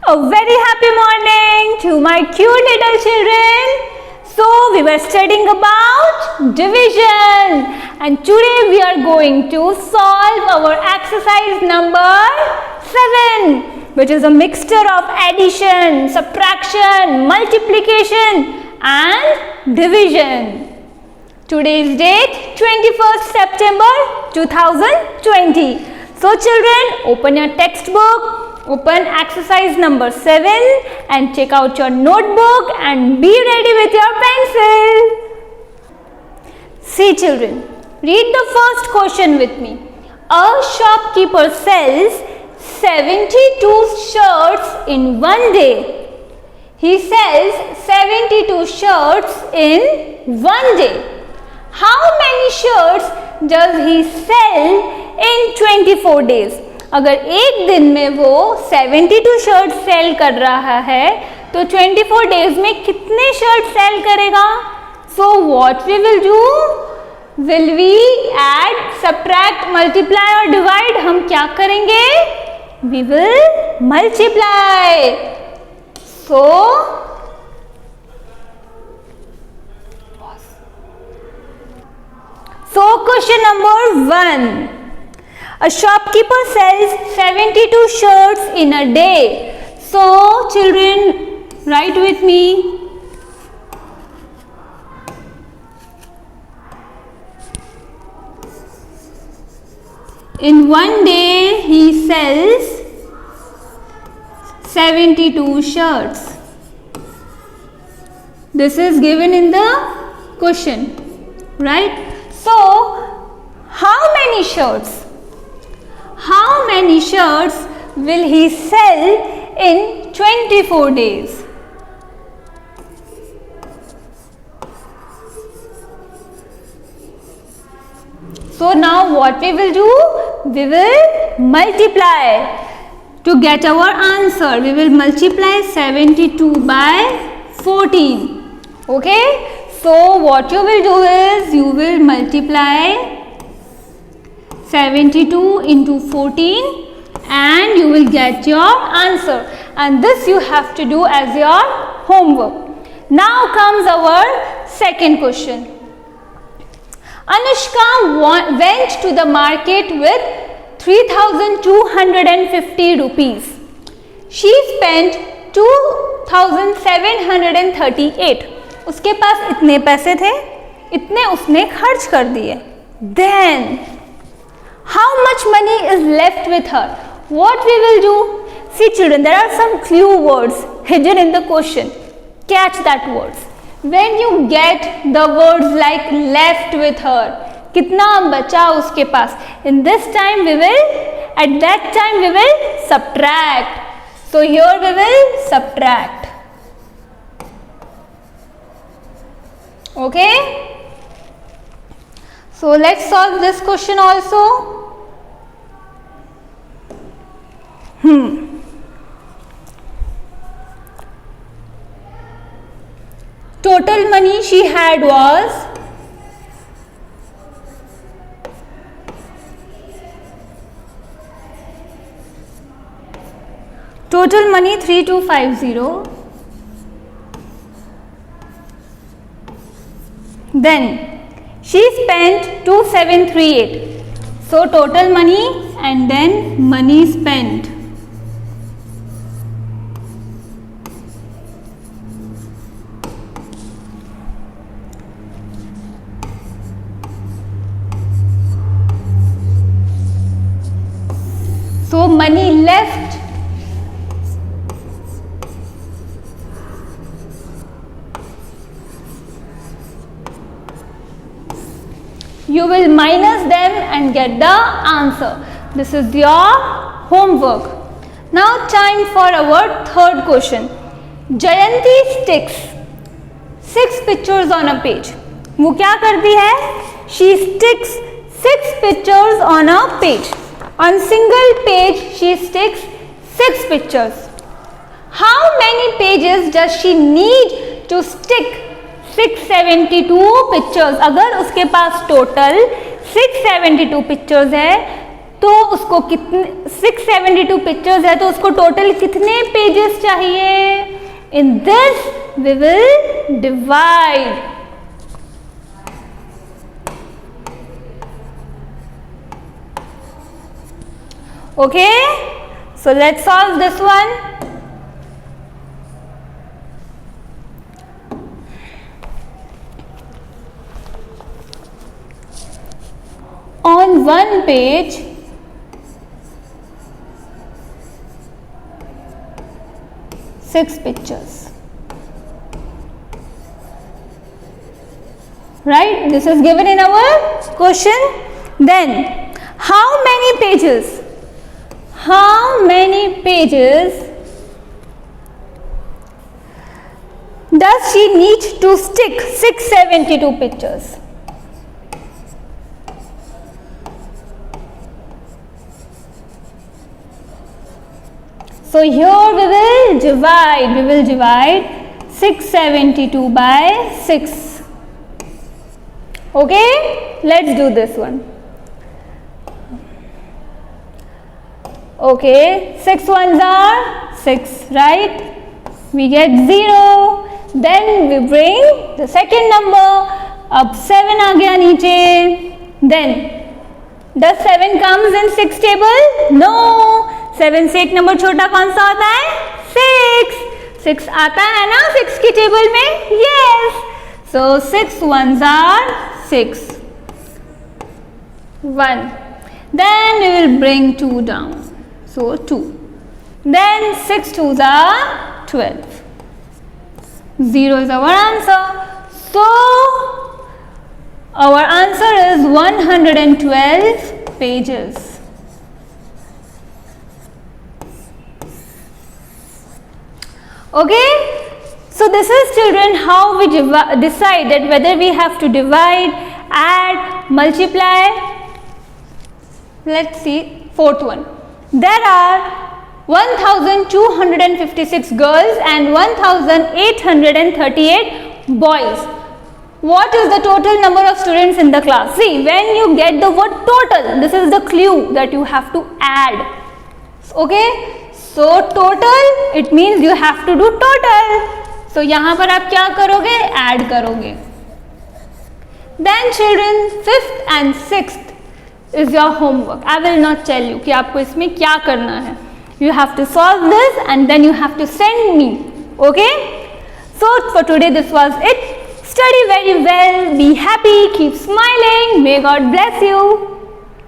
A very happy morning to my cute little children. So we were studying about division and today we are going to solve our exercise number 7, which is a mixture of addition, subtraction, multiplication and division. Today's date 21st September 2020. So children, open your textbook. Open exercise number 7 and take out your notebook and be ready with your pencil. See children, read the first question with me. A shopkeeper sells 72 shirts in one day. He sells 72 shirts in one day. How many shirts does he sell in 24 days? अगर एक दिन में वो 72 shirt cell कर रहा है तो 24 days में कितने शर्ट सेल करेगा? So what we will do? Will we add, subtract, multiply और डिवाइड? हम क्या करेंगे? We will multiply. So question number 1. A shopkeeper sells 72 shirts in a day. So, children, write with me. In one day, he sells 72 shirts. This is given in the question, right? So, how many shirts? How many shirts will he sell in 24 days? So now what we will do? We will multiply to get our answer. We will multiply 72 by 14. Okay? So what you will do is you will multiply 72 into 14 and you will get your answer, and this you have to do as your homework. Now comes our second question. Anushka went to the market with 3,250 rupees. She spent 2,738. उसके पास इतने पैसे थे, इतने उसने खर्च कर दिए. Then how much money is left with her? What we will do? See children, there are some clue words hidden in the question. Catch that words. When you get the words like left with her, कितना बचा उसके पास? In this time we will, at that time we will subtract. So here we will subtract. Okay? So let's solve this question also. Total money she had was total money 3250. Then she spent 2738. So total money and then money spent. So money left. You will minus them and get the answer. This is your homework. Now time for our third question. Jayanti sticks 6 pictures on a page. वो क्या करती है? She sticks 6 pictures on a page. On single page she sticks 6 pictures. How many pages does she need to stick 672 pictures? अगर उसके पास total 672 pictures है तो उसको कितने 672 पिक्चर्स है, तो उसको टोटल कितने पेजेस चाहिए? In this we will divide. Okay, so let's solve this one. On one page, six pictures. Right? This is given in our question. Then, how many pages? How many pages does she need to stick 672 pictures? So here we will divide 672 by 6. Okay, let's do this one. Okay, 6 ones are 6, right? We get 0. Then we bring the second number. अब 7 आ गया नीचे. Then does 7 comes in 6 table? No. 7 से एक number छोटा कौन सा आता है? 6. 6 आता है ना 6 की टेबल में? Yes. So 6 ones are 6. 1. Then we will bring 2 down. So 2. Then 6 twos are 12. 0 is our answer. So our answer is 112 pages. Okay. So this is, children, how we decide that whether we have to divide, add, multiply. Let's see fourth one. There are 1256 girls and 1838 boys. What is the total number of students in the class? See, when you get the word total, this is the clue that you have to add. Okay, so total, it means you have to do total. So यहाँ पर आप क्या करोगे? Add करोगे. Then children, 5th and 6th is your homework. I will not tell you कि आपको इसमें क्या करना है. You have to solve this and then you have to send me. Okay? So for today this was it. Study very well. Be happy. Keep smiling. May God bless you.